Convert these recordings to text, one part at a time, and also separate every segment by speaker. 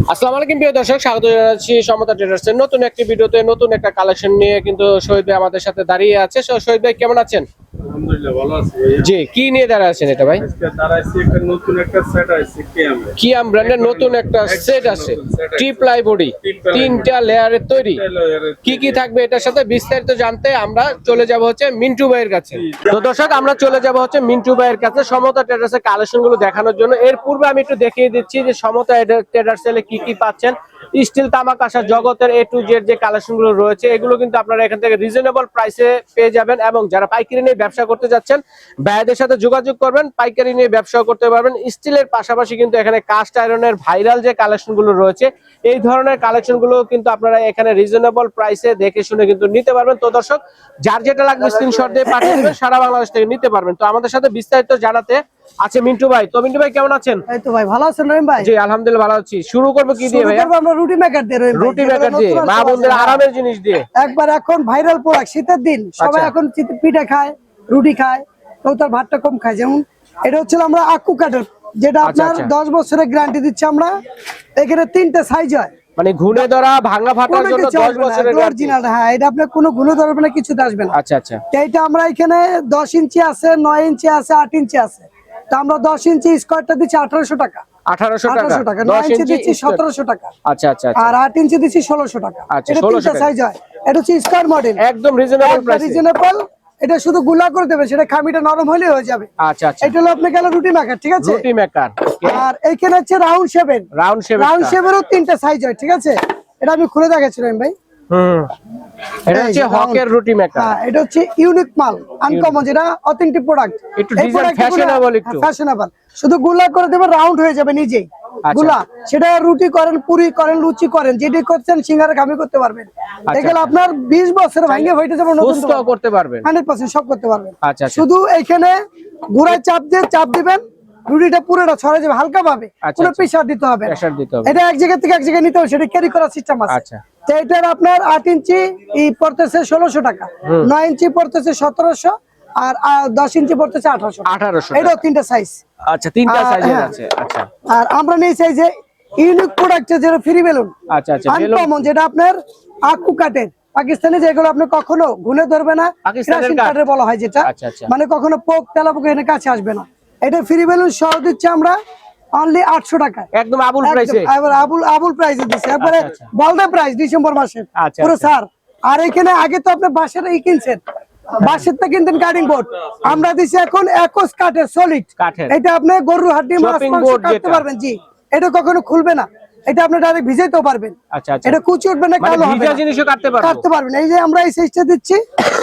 Speaker 1: আসসালামু আলাইকুম প্রিয় দর্শক, স্বাগত জানাচ্ছি সমতা ট্রেডার্সের নতুন একটি ভিডিওতে। নতুন একটা কালেকশন নিয়ে কিন্তু শহীদ ভাই আমাদের সাথে দাঁড়িয়ে আছে। শহীদ ভাই কেমন আছেন?
Speaker 2: আলহামদুলিল্লাহ ভালো আছি ভাইয়া।
Speaker 1: জি, কি নিয়ে দাঁড়িয়ে আছেন এটা ভাই?
Speaker 2: আজকে দাঁড়াইছি একটা নতুন একটা সেট আছে
Speaker 1: কিয়াম ব্র্যান্ডের নতুন একটা সেট আছে, ট্রিপ্লাই বডি, তিনটা লেয়ারের তৈরি। কি কি থাকবে এটার সাথে বিস্তারিত জানতে আমরা চলে যাব হচ্ছে মিন্টু ভাইয়ের কাছে। তো দর্শক, আমরা চলে যাব হচ্ছে মিন্টু ভাইয়ের কাছে সমতা ট্রেডার্সের কালেকশন গুলো দেখানোর জন্য। এর পূর্বে আমি একটু দেখিয়ে দিচ্ছি যে সমতা ট্রেডার্স এ কি কি পাচ্ছেন। স্টিল, তামাক, আশা জগতের A to Z যে কালেকশন গুলো রয়েছে এগুলো কিন্তু আপনারা এখান থেকে রিজনেবল প্রাইসে পেয়ে যাবেন। এবং যারা পাইকারি নিয়ে ব্যবসা করতে যাচ্ছেন, ভাইদের সাথে যোগাযোগ করবেন, পাইকারি নিয়ে ব্যবসা করতে পারবেন। স্টিলের পাশাপাশি কিন্তু এখানে কাস্ট আয়রনের ভাইরাল যে কালেকশন গুলো রয়েছে, এই ধরনের কালেকশন গুলো কিন্তু আপনারা এখানে রিজনেবল প্রাইসে দেখে শুনে কিন্তু নিতে পারবেন। তো দর্শক, যার যেটা লাগবে স্ক্রিনশট দিয়ে পাঠিয়ে দেবেন, সারা বাংলাদেশ থেকে নিতে পারবেন। তো আমাদের সাথে বিস্তারিত জানাতে আছে মিন্টু ভাই। তো মিন্টু ভাই কেমন আছেন?
Speaker 3: এই তো ভাই ভালো আছেন রহিম ভাই?
Speaker 1: জি আলহামদুলিল্লাহ ভালো আছি। শুরু করব কি দিয়ে ভাই?
Speaker 3: আমরা রুটি মেকার দিয়ে রহিম ভাই।
Speaker 1: রুটি মেকার দিয়ে, মা বোনদের আরামের জিনিস দিয়ে।
Speaker 3: একবার এখন ভাইরাল প্রোডাক্ট, শীতের দিন সবাই এখন পিঠা খায়, রুটি খায়, কৌতার ভাতটা কম খায়। যেমন এটা হচ্ছে আমরা আকু কাঠের, যেটা আপনার 10 বছরের গ্যারান্টি দিচ্ছে আমরা। এখানে 3টে সাইজ হয়,
Speaker 1: মানে ঘুরে ধরা ভাঙা ফাটার জন্য 10 বছরের
Speaker 3: অরিজিনাল। হ্যাঁ, এটা আপনি কোনো ঘুরে ধরবে না, কিছু আসবে না।
Speaker 1: আচ্ছা আচ্ছা।
Speaker 3: এইটা আমরা এখানে 10 ইঞ্চি আছে, 9 ইঞ্চি আছে, 8 ইঞ্চি আছে। তো আমরা 10 ইঞ্চি স্কয়ারটা দিচ্ছি 1800 টাকা।
Speaker 1: 1800 টাকা।
Speaker 3: 9 ইঞ্চি দিচ্ছি 1700 টাকা।
Speaker 1: আচ্ছা আচ্ছা।
Speaker 3: আর 8 ইঞ্চি দিচ্ছি 1600 টাকা। এটা 3টা সাইজ হয়। এটা হচ্ছে স্কয়ার মডেল,
Speaker 1: একদম রিজনেবল প্রাইসে।
Speaker 3: রিজনেবল। এটা শুধু গুলা করে দেবে, সেটা খামিটা নরম হলে হয়ে যাবে।
Speaker 1: আচ্ছা আচ্ছা।
Speaker 3: এটা হলো আপনি গেল রুটি মেকার, ঠিক আছে?
Speaker 1: রুটি মেকার।
Speaker 3: আর এইখানে হচ্ছে রাউন্ড শেপের।
Speaker 1: রাউন্ড
Speaker 3: শেপেরও 3টা সাইজ হয়, ঠিক আছে? এটা আমি খুলে দেখাচ্ছিলাম ভাই।
Speaker 1: এটা হচ্ছে হকের রুটি মেকার।
Speaker 3: হ্যাঁ, এটা হচ্ছে ইউনিক মাল, আনকমন, যেটা অথেন্টিক প্রোডাক্ট।
Speaker 1: একটু ডিজাইন ফ্যাশনেবল, একটু
Speaker 3: ফ্যাশনেবল। শুধু গুলা করে দেবে, রাউন্ড হয়ে যাবে নিজেই। গুলা সেটা রুটি করেন, পুরি করেন, লুচি করেন, যেটি করছেন সিঙ্গারা খামি করতে পারবেন। এগুলো আপনার 20 বছর ভাঙে হইতে যাবে, নতুন
Speaker 1: করতে পারবেন,
Speaker 3: 100% সব করতে পারবেন।
Speaker 1: আচ্ছা।
Speaker 3: শুধু এইখানে ঘুরায় চাপ দিবেন, রুটিটা পুরোটা ছড়ে যাবে হালকা ভাবে, কোনো প্রেসার দিতে হবে না। এটা এক জায়গা থেকে এক জায়গায় নিতে হবে, সেটা ক্যারি করার সিস্টেম আছে।
Speaker 1: আচ্ছা।
Speaker 3: তো এটার আপনার 8 ইঞ্চি পড়তেছে 1600 টাকা, 9 ইঞ্চি পড়তেছে 1700, আর 10 ইঞ্চি পড়তেছে 1800। এটাও 3টা সাইজ।
Speaker 1: আচ্ছা, 3টা সাইজের আছে। আচ্ছা।
Speaker 3: আর আমরা নিয়ে চাই যে ইউনিক প্রোডাক্টের যেটা ফ্রি বেলুন।
Speaker 1: আচ্ছা আচ্ছা।
Speaker 3: আনকমন, যেটা আপনার আকু কাটের, পাকিস্তানি, যেগুলো আপনি কখনো গুনে ধরবে না, ক্রাশিং কাটের বলা হয় যেটা। মানে কখনো পোক তেলাপোকা এনে কাছে আসবে না। এটা ফ্রি বেলুন সহ দিচ্ছে আমরা অনলি 800 টাকা,
Speaker 1: একদম আবুল প্রাইসে।
Speaker 3: এবার আবুল প্রাইসে দিচ্ছে, একবারে বলদা প্রাইস, ডিসেম্বর মাসে পুরো স্যার। আর এখানে আগে তো আপনি বাঁশের কিনছেন, বাঁশেরটা কিনতেন কাটিং বোর্ড, আমরা দিচ্ছি এখন একোস কাঠের, সলিড কাঠের। এটা আপনি গরু হাড্ডি, মাছ মাংস কাটতে পারবেন। জি, এটা কখনো খুলবে না, এটা আপনি ডাইরেক্ট ভিজাইতেও পারবেন।
Speaker 1: আচ্ছা আচ্ছা।
Speaker 3: এটা কুচি উঠবে না, কালো হবে না,
Speaker 1: জিনিসও কাটতে পারবেন।
Speaker 3: এই যে আমরা এই সাইজটা দিচ্ছি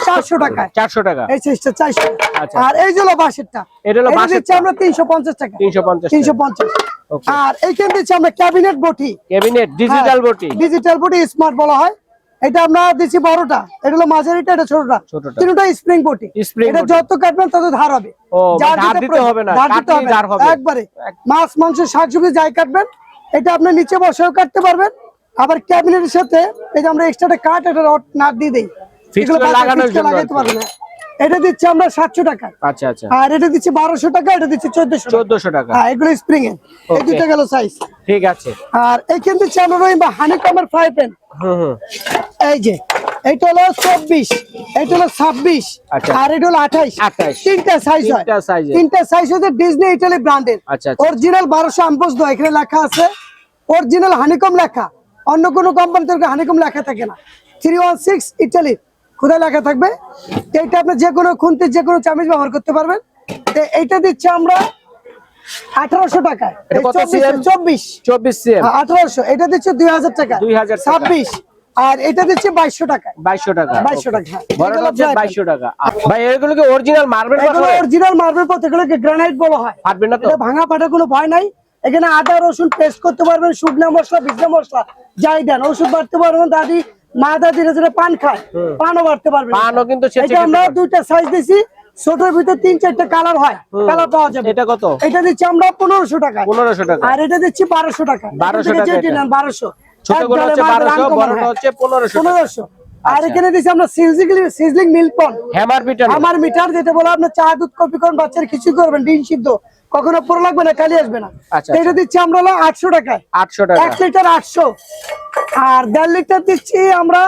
Speaker 3: 400 টাকায়।
Speaker 1: 400 টাকা
Speaker 3: এই সাইজটা 400। আর এই যে হলো বাঁশেরটা, এটা দিচ্ছি আমরা 350 টাকা। 350। আর এইখানে দিচ্ছি আমরা ক্যাবিনেট বটি, ডিজিটাল বটি স্মার্ট বলা হয়। এটা আমরা দিচ্ছি বড়টা, এটা হলো মাঝারিটা, এটা ছোটটা। তিনটা স্প্রিং বটি। এটা যত কাটবেন তত ধার হবে, ধার দিতে হবে না, একবারে মাছ মাংস শাকসবজি যাই কাটবেন, এটা আপনি নিচে বসেও কাটতে পারবেন। আবার ক্যাবিনেটের সাথে এই যে আমরা এক্সট্রা কাট, এটা নাট দিয়ে দেই, এগুলো লাগাইতে পারবেন না। এটা দিচ্ছি আমরা 700 টাকা।
Speaker 1: আচ্ছা আচ্ছা।
Speaker 3: আর এটা দিচ্ছি 1200 টাকা, এটা দিচ্ছি 1400 টাকা। হ্যাঁ, এগুলো স্প্রিং এর। এই দুটো গেল সাইজ, ঠিক আছে। আর এইখান দিচ্ছি আমরা রহিম বা হানিকমের ফ্রাই প্যান। এই যে এইটা হলো 24, এইটা হলো 26, আর এটা হলো 28। তিনটা সাইজ হয়, তিনটা সাইজ হচ্ছে ডিজনি ইটালি ব্র্যান্ডের। অরিজিনাল 1200 আমপোস দো, এখানে লেখা আছে অরিজিনাল হানিকম লেখা। অন্য কোনো কোম্পানিতে হানিকম লেখা থাকে না। 316 ইটালি কোথায় লেখা থাকবে। এইটা আপনি যে কোনো খুন্তি, যে কোনো চামচ ব্যবহার করতে পারবেন। এইটা দিচ্ছি আমরা 1800 টাকায়। 24 সিএম 1800। এটা দিচ্ছি 2000 টাকা, 26। আর এটা দিচ্ছি 2200 টাকা। 2200 টাকা।
Speaker 1: বড় হচ্ছে 2200 টাকা। ভাই এগুলো কি অরিজিনাল মার্বেল?
Speaker 3: এগুলো অরিজিনাল মার্বেল পথ, এগুলোকে গ্রানাইট বলা হয়।
Speaker 1: ফাটবে না তো?
Speaker 3: এটা ভাঙা ফাটার কোনো ভয় নাই। এখানে আদা রসুন পেস্ট করতে পারবেন, শুকনো মশলা, ভিজা মশলা যাই দেন, ওষুধ বাড়তে পারবেন। দাদি মা দাদিরা যেটা পান খায়, পানও বাড়তে পারবেন।
Speaker 1: পানও কিন্তু
Speaker 3: এটা আমরা দুইটা সাইজ দিছি, ছোটর ভিতরে 3-4টা কালার হয়, কালার পাওয়া যাবে।
Speaker 1: এটা কত?
Speaker 3: এটা দিচ্ছি আমরা 1500 টাকা।
Speaker 1: 1500 টাকা।
Speaker 3: আর এটা দিচ্ছি 1200 টাকা।
Speaker 1: 1200 টাকা।
Speaker 3: 1200।
Speaker 1: ছোটগুলো হচ্ছে 1200, বড়টা হচ্ছে 1500।
Speaker 3: আর এখানে দিচ্ছি আমরা সিজলিং মিল্কপন,
Speaker 1: হ্যামার পিটার,
Speaker 3: আমার মিটার যেটা বলে আপনার চা দুধ কফি করুন, বাচ্চার কিছু করবেন, ডিম সিদ্ধ কখনো পুরো লাগবে না, খালি আসবে না।
Speaker 1: আচ্ছা,
Speaker 3: এটা দিচ্ছি আমরা হলো 800 টাকায়,
Speaker 1: 800 টাকা।
Speaker 3: 1 লিটার 800। আর 1.5 লিটার দিচ্ছি আমরা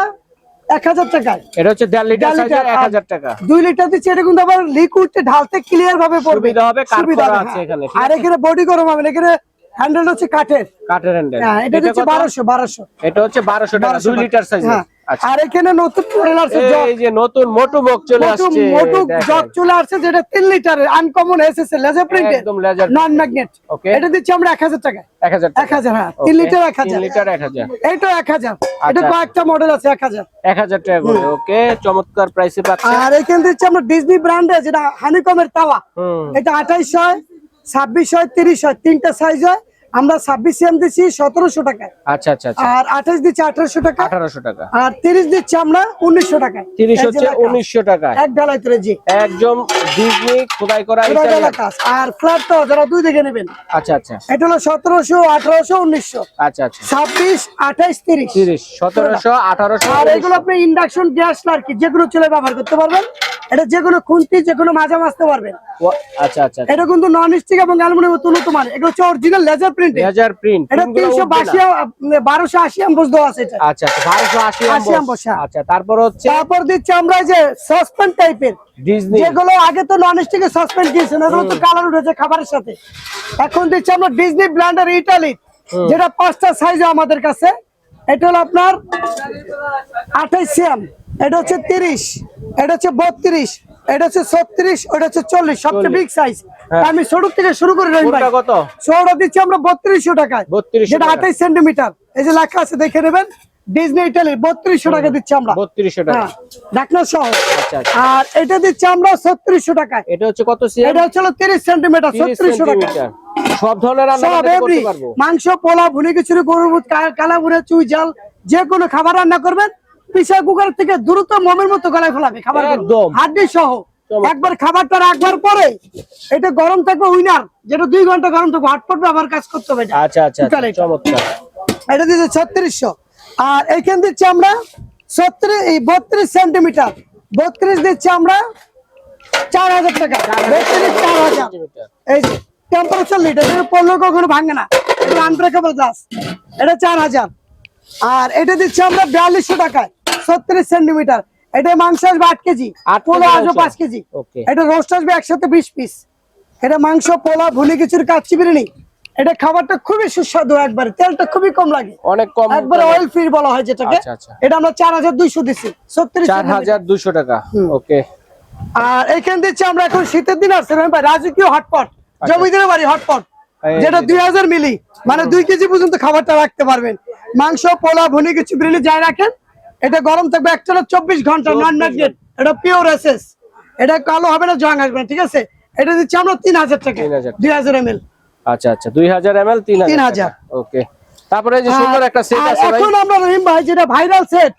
Speaker 3: 1000 টাকায়।
Speaker 1: এটা হচ্ছে 1.5 লিটার সাইজের 1000 টাকা।
Speaker 3: 2 লিটার দিচ্ছি, এটা কিন্তু আবার লিকুইডে ঢালতে ক্লিয়ার ভাবে পড়বে,
Speaker 1: সুবিধা হবে, কাট
Speaker 3: সুবিধা
Speaker 1: করা
Speaker 3: হবে,
Speaker 1: আছে
Speaker 3: হ্যাঁ।
Speaker 1: এখানে, ঠিক
Speaker 3: আর
Speaker 1: আছে?
Speaker 3: এখানে বডি গরম হবে না, এখানে হ্যান্ডেল হচ্ছে কাঠের,
Speaker 1: কাঠের হ্যান্ডেল।
Speaker 3: হ্যাঁ। এটা দিচ্ছি 1200।
Speaker 1: এটা হচ্ছে 1200 টাকা 2 লিটার সাইজের।
Speaker 3: হ্যাঁ।
Speaker 1: আচ্ছা,
Speaker 3: আর এখানে নতুন মডেল আছে,
Speaker 1: এই যে নতুন মোটু মগ চলে আসছে,
Speaker 3: মোটু
Speaker 1: দেখেন।
Speaker 3: জগ চলে আসছে, যেটা 3 লিটারের আনকমন এসএস লেজার প্রিন্টেড,
Speaker 1: একদম লেজার
Speaker 3: নন ম্যাগনেট।
Speaker 1: ওকে।
Speaker 3: এটা দিচ্ছি আমরা 1000 টাকায়।
Speaker 1: 1000 টাকা।
Speaker 3: 1000, হ্যাঁ। 3 লিটার 1000।
Speaker 1: 3 লিটার 1000।
Speaker 3: এইটা 1000। এটা
Speaker 1: আচ্ছা।
Speaker 3: কয়েকটা মডেল আছে 1000।
Speaker 1: 1000 টাকা করে। ওকে, চমৎকার প্রাইসে পাচ্ছেন।
Speaker 3: আর এখানে দিচ্ছি আমরা ডিজনি ব্র্যান্ডের যেটা হানিকমের তাওয়া,
Speaker 1: হুম।
Speaker 3: এটা 28 হয়, 26 হয়, 30 হয়, তিনটা সাইজ হয়। আমরা 26 সিএম দিচ্ছি 1700 টাকায়।
Speaker 1: আচ্ছা আচ্ছা আচ্ছা,
Speaker 3: আর 28 দিচ্ছি 1800 টাকা।
Speaker 1: 1800 টাকা।
Speaker 3: আর 30 দিচ্ছি আমরা 1900 টাকায়।
Speaker 1: 30 হচ্ছে 1900 টাকা।
Speaker 3: এক ঢালাই তুলে জি,
Speaker 1: একদম ডিজনি খোদাই করা
Speaker 3: এটা
Speaker 1: ইটালিয়ান।
Speaker 3: হলো কাজ। আর ফ্ল্যাট তো যারা দুই দিকে নেবেন,
Speaker 1: আচ্ছা আচ্ছা
Speaker 3: এটা হলো 1700, 1800, 1900,
Speaker 1: আচ্ছা আচ্ছা।
Speaker 3: 26, 28, 30।
Speaker 1: 30, 1700, 1800।
Speaker 3: আর এগুলো আপনি ইন্ডাকশন গ্যাস লার্কি যেগুলো চলে ব্যবহার করতে পারবেন। এটা যেগুলো খুন্তি যেগুলো মাজা মাজতে পারবেন।
Speaker 1: আচ্ছা আচ্ছা।
Speaker 3: এটা কিন্তু নন স্টিক এবং অ্যালুমিনিয়াম উন্নত মানের। এগুলো হচ্ছে original laser print.
Speaker 1: Laser print.
Speaker 3: এটা 1280 এমবস দেওয়া আছে এটা।
Speaker 1: আচ্ছা আচ্ছা, 1280
Speaker 3: 80
Speaker 1: এমবস।
Speaker 3: হ্যাঁ।
Speaker 1: আচ্ছা, তারপর হচ্ছে
Speaker 3: তারপর দিচ্ছি আমরা এই যে সাসপেন্ড টাইপের,
Speaker 1: ডিজনি।
Speaker 3: যেগুলো আগে তো নন স্টিকে সাসপেন্ড দিয়েছেন, এগুলো তো কালার উঠেছে খাবারের সাথে। এখন দিচ্ছি আমরা ডিজনি ব্লেন্ডার ইটালি, যেটা 5টা সাইজ আমাদের কাছে। এটা হলো আপনার 28 সিএম, এটা হচ্ছে 30, এটা হচ্ছে 32, এটা হচ্ছে 36, ওটা হচ্ছে 40, সবচেয়ে বিগ সাইজ। আমি ছোট থেকে শুরু করে রহিম ভাই।
Speaker 1: কোনটা কত?
Speaker 3: ছোট দিচ্ছি আমরা 3200 টাকায়,
Speaker 1: 3200
Speaker 3: যেটা
Speaker 1: টাকা।
Speaker 3: 28 সেন্টিমিটার। এই যে লেখা আছে দেখে নেবেন, ডিজনি ইটালি 3200 টাকা দিচ্ছি আমরা।
Speaker 1: 3200 টাকা।
Speaker 3: হ্যাঁ, ঢাকনা সহ।
Speaker 1: আচ্ছা আচ্ছা।
Speaker 3: আর এটা দিচ্ছি আমরা 3600 টাকায়।
Speaker 1: এটা হচ্ছে কত সিএম?
Speaker 3: এটা হচ্ছে 30 সেন্টিমিটার, 3600 টাকা।
Speaker 1: সব ধরনের রান্না
Speaker 3: সব
Speaker 1: করতে
Speaker 3: এভরি
Speaker 1: পারবো।
Speaker 3: মাংস, পোলা, ভুনি খিচুড়ি, গরুর দুধ, কালা ভুনা, চুই ঝাল, যে কোনো খাবার রান্না করবেন, প্রেসার কুকার থেকে দ্রুত মোমের মতো গলায় ফেলাবে খাবার,
Speaker 1: একদম।
Speaker 3: হাড্ডি সহ। একবার খাবারটা রাখবার পরে এটা গরম থাকবে, উইনার যেটা 2 ঘন্টা গরম থাকবে, হট পটবে, আবার কাজ করতে হবে এটা।
Speaker 1: আচ্ছা আচ্ছা,
Speaker 3: Total এটা।
Speaker 1: চমৎকার।
Speaker 3: এটা দিচ্ছে 3600। আর এইখান দিচ্ছি আমরা 32 সেন্টিমিটার, 32 দিচ্ছি আমরা 4000 টাকা। 32, 4000। এই যে টেম্পারেচার লিটার, এটা পড়লেও কখনো ভাঙে না, এটা আনব্রেকেবল গ্লাস। এটা 4000। আর এটা দিচ্ছি আমরা 4200 টাকায়, 36 সেন্টিমিটার। এটা মাংস আসবে 8 কেজি,
Speaker 1: 8
Speaker 3: পোলা
Speaker 1: কেজি
Speaker 3: আসবে
Speaker 1: মাংস।
Speaker 3: 5 কেজি।
Speaker 1: ওকে।
Speaker 3: এটা রোস্ট আসবে একসাথে 20 পিস। এটা মাংস, পোলা, ভুনি খিচুড়ি, কাচ্চি বিরিয়ানি। এটা খাবারটা খুবই সুস্বাদু, একবারে তেলটা খুবই কম লাগে,
Speaker 1: অনেক কম।
Speaker 3: একবারে অয়েল ফ্রি বলা হয় যেটাকে।
Speaker 1: আচ্ছা, আচ্ছা।
Speaker 3: এটা আমরা 4200 দিচ্ছি, 36 সেন্টিমিটার।
Speaker 1: 4200 টাকা। ওকে।
Speaker 3: আর এখান দিচ্ছি আমরা এখন শীতের দিন আসছে ভাই, রাজকীয় হটপট, জমিদার বাড়ি হটপট,
Speaker 1: এই
Speaker 3: যেটা
Speaker 1: যে
Speaker 3: 2000 মিলি, মানে 2 কেজি পর্যন্ত খাবারটা রাখতে পারবেন। মাংস, পোলা, ভুনি কিছু বিরিয়ানি যাই রাখেন, এটা গরম থাকবে একটানা 24 ঘন্টা, নন ম্যাগনেট, এটা পিওর এসএস। এটা কালো হবে না, জং আসবে না, ঠিক আছে? এটা দিচ্ছি আমরা 3000 টাকা,
Speaker 1: 3000
Speaker 3: 2000 ml।
Speaker 1: আচ্ছা আচ্ছা, 2000 ml 3000। ওকে। তারপরে এই যে সুন্দর একটা সেট
Speaker 3: আর
Speaker 1: আছে ভাই।
Speaker 3: এখন আমরা রহিম ভাই যেটা ভাইরাল সেট,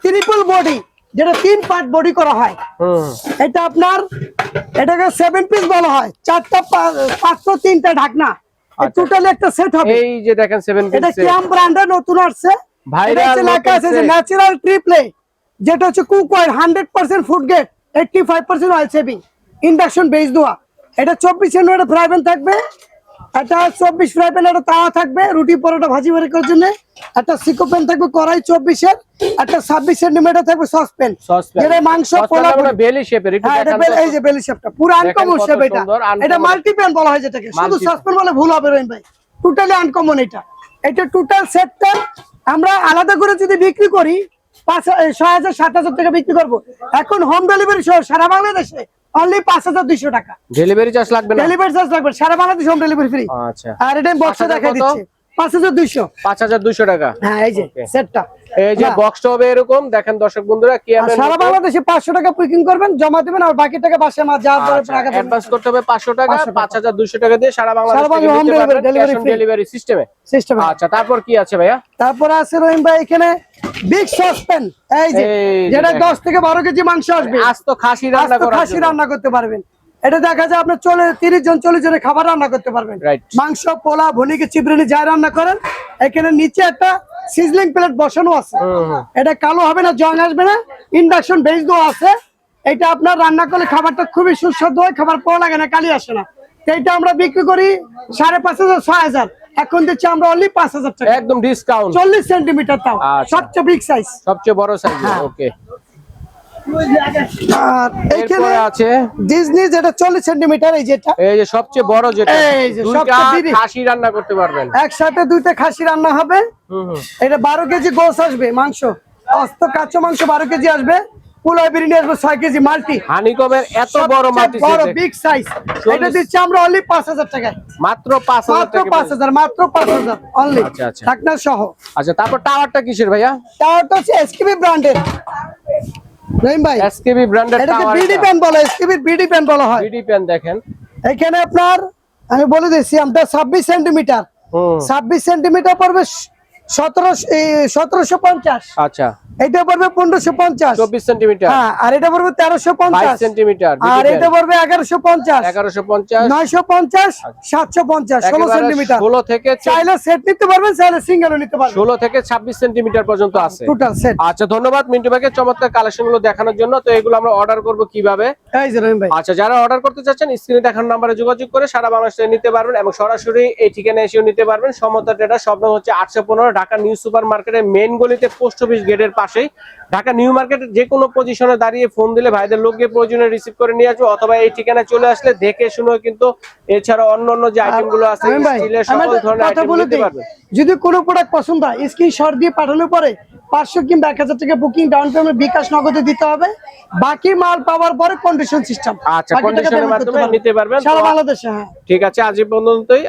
Speaker 3: ট্রিপল বডি, যেটা 3 পার্ট বডি করা হয়।
Speaker 1: হুম।
Speaker 3: এটা আপনার, এটাকে 7 পিস বলা হয়, 4টা 500, 3টা ঢাকনা, টোটালি একটা সেট হবে।
Speaker 1: এই যে দেখেন 7 পিস
Speaker 3: এটা
Speaker 1: সেট।
Speaker 3: ক্যাম ব্র্যান্ডের নতুন আসছে,
Speaker 1: ভাইরাল
Speaker 3: লেখা আছে যে ন্যাচারাল ট্রিপ্লে, যেটা হচ্ছে cook oil 100% food grade, 85% oil saving, induction base দেওয়া। এটা 24 সেন্টিমিটার ফ্রাই প্যান থাকবে, এটা 24 ফ্রাই প্যান, একটা তাওয়া থাকবে রুটি পরোটা ভাজি বাড়ি করার জন্য, একটা সিকো প্যান থাকবে কড়াই 24 এর, একটা 26 সেন্টিমিটার থাকবে সসপ্যান, যেটা মাংস, পোলা,
Speaker 1: বেলি শেপের। একটু
Speaker 3: হ্যাঁ, এটা
Speaker 1: দেখান তো।
Speaker 3: এই যে বেলি শেপটা পুরো আনকমন শেপ। এটা এটা মাল্টি প্যান বলা হয় যেটাকে, শুধু সসপ্যান বলে ভুল হবে রহিম ভাই, টোটালি আনকমন। এটা টোটাল সেটটা আমরা আলাদা করে যদি বিক্রি করি 6000, 7000 টাকা বিক্রি করবো। এখন হোম ডেলিভারি সহ সারা বাংলাদেশে অনলি 5200 টাকা।
Speaker 1: ডেলিভারি চার্জ লাগবে না?
Speaker 3: ডেলিভারি চার্জ লাগবে, সারা বাংলাদেশ হোম ডেলিভারি ফ্রি।
Speaker 1: আচ্ছা।
Speaker 3: আর এটা বক্সে
Speaker 1: 5000
Speaker 3: দেখা
Speaker 1: কত?
Speaker 3: দিচ্ছে 5200।
Speaker 1: 5200 টাকা।
Speaker 3: হ্যাঁ, এই যে
Speaker 1: Okay.
Speaker 3: সেটটা।
Speaker 1: এই যে বক্সটা হবে এরকম, দেখেন দর্শক বন্ধুরা, কি
Speaker 3: আর সারা বাংলাদেশে 500 টাকা বুকিং করবেন, জমা দিবেন, আর বাকি টাকা বাসায় মাল যাওয়ার পরে টাকা দেবেন।
Speaker 1: অ্যাডভান্স করতে হবে 500 টাকা,
Speaker 3: 500 টাকা।
Speaker 1: 5200 টাকা দিয়ে সারা বাংলাদেশ
Speaker 3: সারা
Speaker 1: থেকে
Speaker 3: বাংলাদেশ
Speaker 1: নিতে
Speaker 3: home
Speaker 1: পারবেন,
Speaker 3: delivery,
Speaker 1: cash on
Speaker 3: free।
Speaker 1: delivery সিস্টেমে।
Speaker 3: সিস্টেম।
Speaker 1: আচ্ছা, তারপর কি আছে ভাইয়া?
Speaker 3: তারপরে আছে রহিম ভাই এখানে বিগ সসপ্যান, এই যে
Speaker 1: এই যে
Speaker 3: যেটা
Speaker 1: দেখেন।
Speaker 3: 10 থেকে 12 কেজি মাংস আসবে,
Speaker 1: আস্ত খাসি রান্না
Speaker 3: আস্ত
Speaker 1: করার
Speaker 3: খাসি
Speaker 1: জন্য।
Speaker 3: রান্না করতে পারবেন। এটা দেখা যায় আপনার 30 জন 40 জনের খাবার রান্না করতে পারবেন।
Speaker 1: Right.
Speaker 3: মাংস, পোলা, ভুনি খিচুড়ি, বিরিয়ানি যাই রান্না করেন, এখানে নিচে একটা সিজলিং প্লেট বসানো আছে, এটা কালো হবে না, জং আসবে না, ইন্ডাকশন বেস দেওয়া আছে। এটা আপনার রান্না করলে খাবারটা খুবই সুস্বাদু হয়, খাবার পাওয়া লাগে না, কালি আসে না। তো এটা আমরা বিক্রি করি 5,500 6,000, এখন দিচ্ছি আমরা অনলি 5,000 টাকা,
Speaker 1: একদম ডিসকাউন্ট।
Speaker 3: 40 সেন্টিমিটার, তাও
Speaker 1: আচ্ছা।
Speaker 3: সবচেয়ে বিগ সাইজ,
Speaker 1: সবচেয়ে বড় সাইজ। ওকে,
Speaker 3: আর এখানে
Speaker 1: এরপরে আছে
Speaker 3: ডিজনি যেটা 40 সেন্টিমিটার, এই যেটা
Speaker 1: এই যে সবচেয়ে বড়, যেটা
Speaker 3: এই যে
Speaker 1: দুইটা
Speaker 3: সবচেয়ে বিড়ি।
Speaker 1: খাসি রান্না করতে পারবেন।
Speaker 3: একসাথে 2টা খাসি রান্না হবে। এটা 12 কেজি গোস আসবে, মাংস অস্ত কাঁচা মাংস 12 কেজি আসবে, পোলাও বিরিয়ানি আসবে 6 কেজি মাল্টি।
Speaker 1: হানিকমের এত বড় মাল্টি
Speaker 3: বড়
Speaker 1: সেট,
Speaker 3: বিগ সাইজ, এটা দিচ্ছি আমরা অনলি 5,000 টাকায়,
Speaker 1: মাত্র 5,000
Speaker 3: মাত্র
Speaker 1: টাকা।
Speaker 3: 5,000, মাত্র 5,000 অনলি,
Speaker 1: আচ্ছা, আচ্ছা।
Speaker 3: ঢাকনা সহ।
Speaker 1: আচ্ছা, তারপর টাওয়ারটা কিসের ভাইয়া?
Speaker 3: টাওয়ারটা হচ্ছে এসকেবি ব্র্যান্ডের, রহিম ভাই,
Speaker 1: এসকেবি ব্র্যান্ডের
Speaker 3: এটাকে
Speaker 1: টাওয়ার।
Speaker 3: বিডি প্যান বলে, এসকেবি বিডি প্যান বলা হয়।
Speaker 1: বিডি প্যান দেখেন,
Speaker 3: এখানে আপনার আমি বলে দিচ্ছি, আমরা 26 সেন্টিমিটার, 26 সেন্টিমিটার পড়বে 1750।
Speaker 1: আচ্ছা,
Speaker 3: এটা পড়বে 1550,
Speaker 1: 24 সেন্টিমিটার।
Speaker 3: হ্যাঁ, আর এটা পড়বে 1350
Speaker 1: 22 সেন্টিমিটার,
Speaker 3: আর এটা পড়বে 1150,
Speaker 1: 1150,
Speaker 3: 950, 750, 16 সেন্টিমিটার।
Speaker 1: 16 থেকে
Speaker 3: চাইলে সেট নিতে পারবেন, চাইলে সিঙ্গেলও নিতে পারবেন,
Speaker 1: 16 থেকে 26 সেন্টিমিটার পর্যন্ত আছে
Speaker 3: টোটাল সেট।
Speaker 1: আচ্ছা, ধন্যবাদ মিন্টু ভাইকে চমৎকার কালেকশন গুলো দেখানোর জন্য। তো এগুলো আমরা অর্ডার করব কিভাবে?
Speaker 3: এই যে রহিম ভাই,
Speaker 1: আচ্ছা, যারা অর্ডার করতে চাচ্ছেন স্ক্রিনে দেখানো নম্বরে যোগাযোগ করে সারা বাংলাদেশে নিতে পারবেন এবং সরাসরি এই ঠিকানায় এসেও নিতে পারবেন। সমতা ট্রেডার, শপ নং হচ্ছে 815, ঢাকা নিউ সুপার মার্কেটের মেইন গলিতে, পোস্ট অফিস গেটের পাশেই। ঢাকা নিউ মার্কেটের যে কোনো পজিশনে দাঁড়িয়ে ফোন দিলে ভাইদের লোক গিয়ে প্রয়োজনে রিসিভ করে নিয়ে আসবে, অথবা এই ঠিকানায় চলে আসলে দেখে শুনে কিন্তু এছাড়া অন্য যে আইটেম গুলো আছে
Speaker 3: রহিম ভাই,
Speaker 1: স্টিলের
Speaker 3: আমি
Speaker 1: সকল
Speaker 3: একটা
Speaker 1: ধরনের
Speaker 3: কথা
Speaker 1: আইটেম
Speaker 3: বলে
Speaker 1: নিতে
Speaker 3: দিই,
Speaker 1: পারবেন।
Speaker 3: যদি কোনো প্রোডাক্ট পছন্দ হয় স্ক্রিনশট দিয়ে পাঠানোর পরে 500 কিংবা 1000 টাকা বুকিং ডাউন পেমেন্ট বিকাশ নগদে দিতে হবে, বাকি মাল পাওয়ার পরে কন্ডিশন সিস্টেম,
Speaker 1: আচ্ছা, কন্ডিশনের মাধ্যমে নিতে পারবেন
Speaker 3: সারা বাংলাদেশে। হ্যাঁ,
Speaker 1: ঠিক আছে, আজ এই পর্যন্তই।